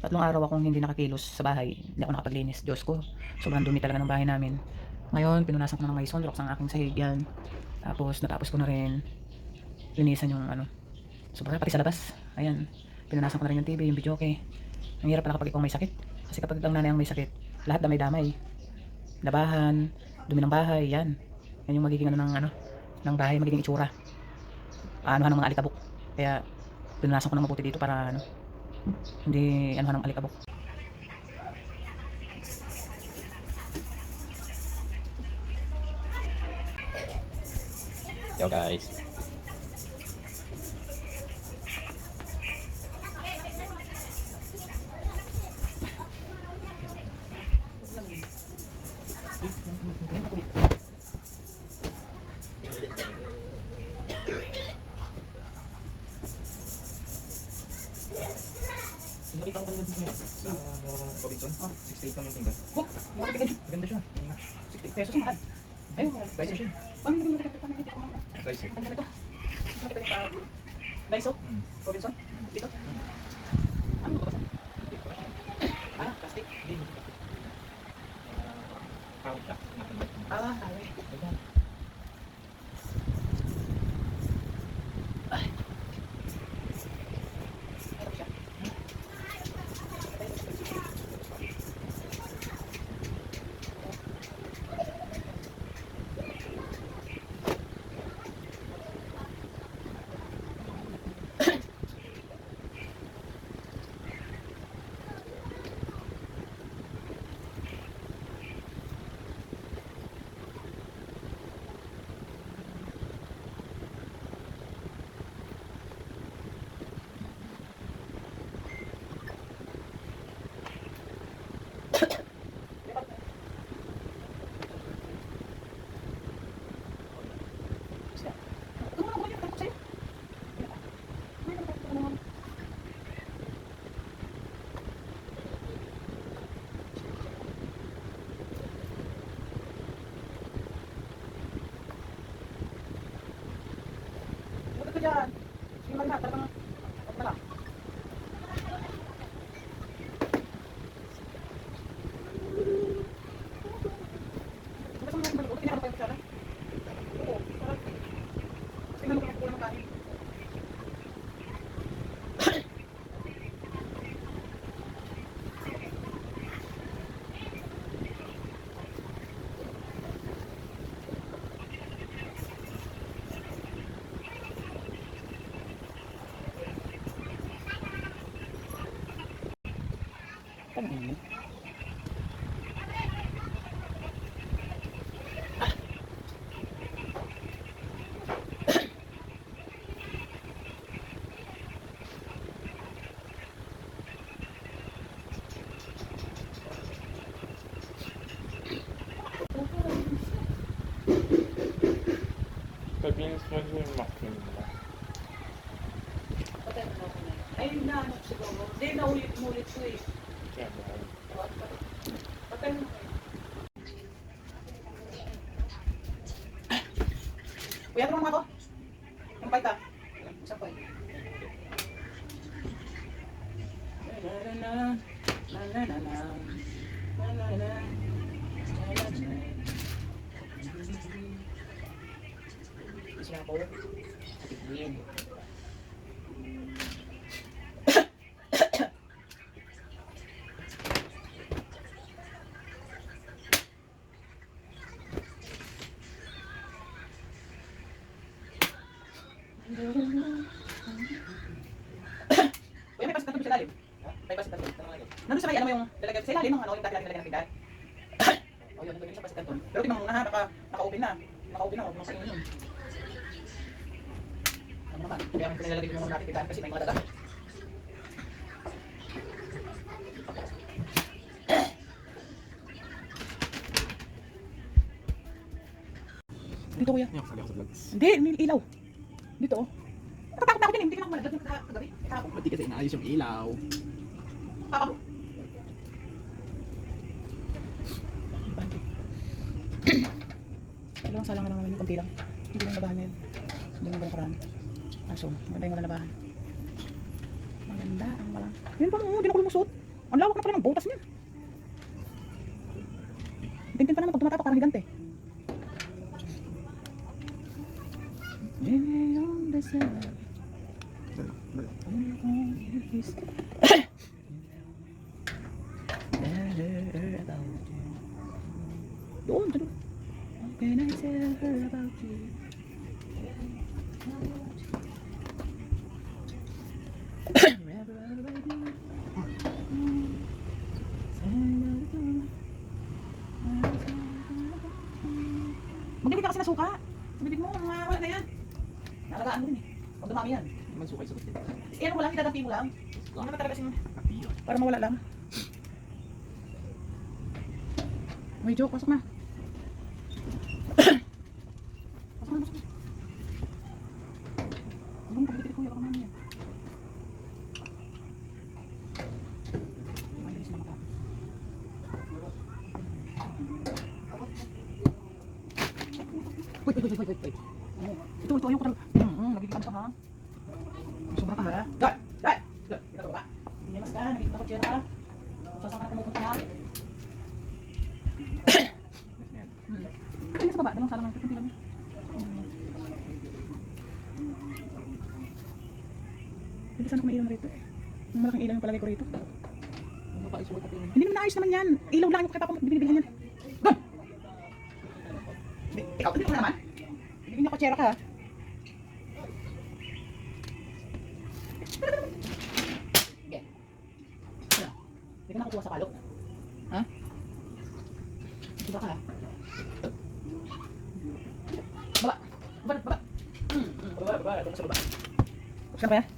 Tatlong araw akong hindi nakakilos sa bahay, hindi ako nakapaglinis. Diyos ko, sobrang dumi talaga ng bahay namin. Ngayon, pinunasan ko na ng may Sunrox ang aking sahig yan. Tapos, natapos ko na rin linisan yung ano, sobrang pati sa labas. Ayan, pinunasan ko na rin yung TV, yung videoke. Ang hirap pala kapag ikaw may sakit. Kasi kapag ang nanay ang may sakit, lahat damay-damay. Labahan, dumi ng bahay, yan. Yan yung magiging ano ng bahay, magiging itsura. Anuhan ng mga alikabok. Kaya, pinunasan ko na mabuti dito para ano, hindi anuhan ng alikabok. Yo guys. Nakita ko kanina dito sa Robinson. 68 lang yung tinggal. Oh, maganda siya. 60 pesos mahal. Ayun, Daiso siya. Paano naging nakita ko nakita ko mga Daiso? Ang ganda to. Nakita niyo pa Daiso? Robinson? Dito? Ano ba ba? Ah, plastic? Okay. Diyan. Yung mga talagang wala. Gusto mo na balik, pinakano pa yung kutsara? Oo. Tingnan mo kung kulang ng kanin. Tama. Sabihin mo yung makin mo. Ay, naanap siguro. Hindi, naulit-mulit ko eh. Kaya ba? Patay mo. Kuya, tulungan mo ako. Yung paita. Isang paita. Siya ako. Tigil. Kuya, may pasikat doon sa ilalim. May pasikat doon. Nandun sa may, ano mo yung lalagyan sa ilalim ng ano, yung dati lagi nilagyan ng pinggan. O yun, nandun yung sa pasikat doon. Pero tingnan mo muna ha, naka-open na. Naka-open na, huwag mong singin yun. Ano naman, kaya may nilalagay ko yung mga dati pinggan kasi may mga daga. Dito kuya. Hindi, may ilaw. Dito oh. Natatakot na ako din, hindi ka na kumalaglag yung kagabi. Kahapon. Pati kasi inaayos yung ilaw. Ako. Dalawang sala nga lang naman yung konti lang. Hindi lang labahan na yun. Hindi lang karami. Aso, maganda yung walang labahan. Maganda ang walang. Yun pa mo, hindi na ko lumusot. Ang lawak na pala ng butas niya. Tintin pa naman pag tumatapak, parang higante. Doon, doon. Can I tell her about you? Magdamit ka kasi na suka. Sa bibig mo, mga wala na yan. Nalagaan mo din eh. Pag dumami yan. Naman sukay sa gusto. Eh, ano mo lang, itadampi mo lang. Hindi naman talaga kasing, para mawala lang. May joke, pasok na. Pasok na, pasok na. Huwag mo pagkitilit kuya, baka mamaya. Mabilis na matapos. Wait. Ito, ayaw ko talaga. Nagiging ka ha. Sobra ka ha. Dad! Ito ba? Hindi mas ka, nagiging ako siya ha. Sasang ka na pumupunta ha. Ay, nasa baba, dalawang salang ng kunti lang. Hindi sana kung may ilaw na rito. Yung malaking ilaw yung palagay ko rito. Hindi naman naayos naman yan. Ilaw lang yung kakita ko binibilihan yan. Doon! Ikaw, hindi ko na naman. Bibigyan niyo kutsera ka ha. Sige. Ano? Hindi ka nakukuha sa kalok. Ha? Diba ka ha? Baba! Baba! Baba! Baba! Baba! Baba! Baba! Baba!